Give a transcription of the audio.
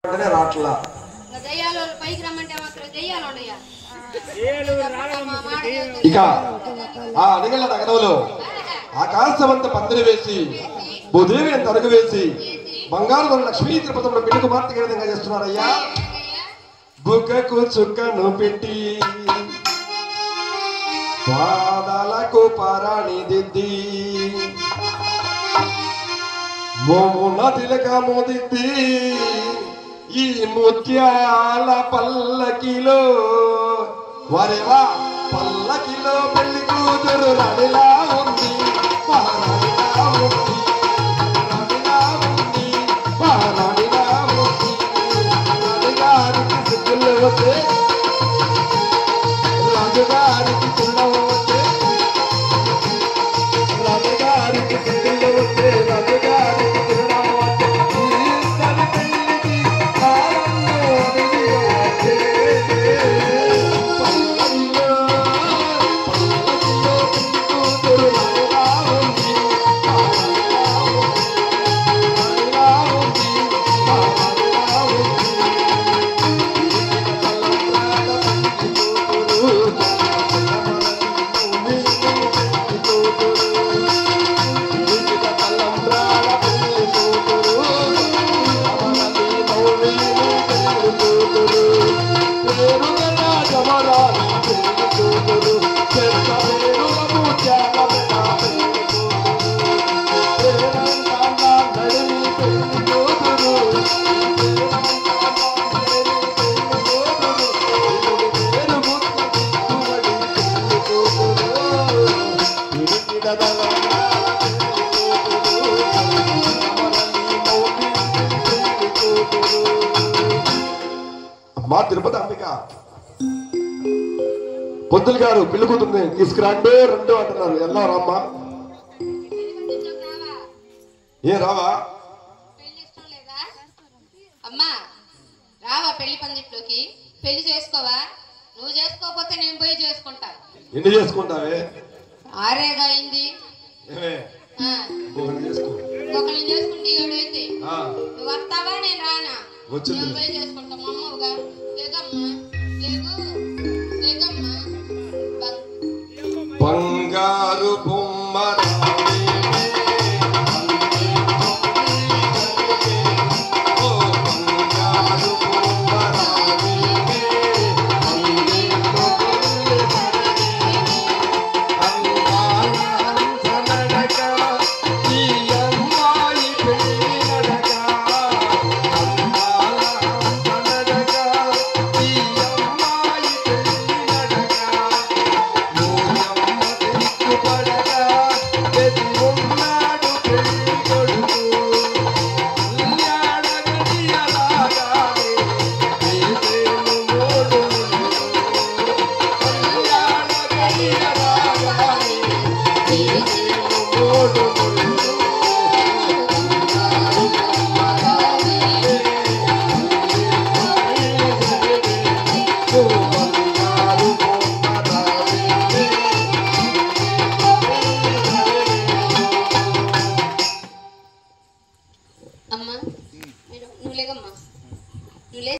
రాట్లా ఇక ఆ అడగల నగరంలో ఆకాశవంత పందిరి వేసి భూదేవిని తరుగు వేసి బంగారు లక్ష్మీ తిరుపతిలో పెళ్లి కుమార్తె విధంగా చేస్తున్నారయ్యా. బుక్కకు చుక్కను పెట్టి పాదాలకు పారాణి దిద్ది మోమున తిలకము దిద్ది ఈ ముత్యాల పల్లకిలో వరేవా పల్లకిలో పెళ్లి కూతురు రాణిలా ఉంది మహారాణిలా ఉంది రాణిలా ఉంది మహారాణిలా ఉంది రాజుగారికి సిగ్గులు వస్తే రాజుగారికి చిన్నవు వస్తే రాజుగారికి సిగ్గులు వస్తే రాజుగారికి చిన్నవు వస్తే మా తిరుపతి అంబిక పొద్దులు గారు పెళ్లి కూతుంది తీసుకురండి రెండు అంటున్నారు. ఎలా రామ్మా ఏ రావా అమ్మా రావా పెళ్లి పందిట్లోకి పెళ్లి చేసుకోవా? నువ్వు చేసుకోకపోతే నేను పోయి చేసుకుంటా. ఎన్ని చేసుకుంటావే? ఆరేగా అయింది. ఒకరిని చేసుకుంటే 7 అయితే నువ్వు వస్తావా? నేను రానా? పోయి చేసుకుంటా మా అమ్మవుగా.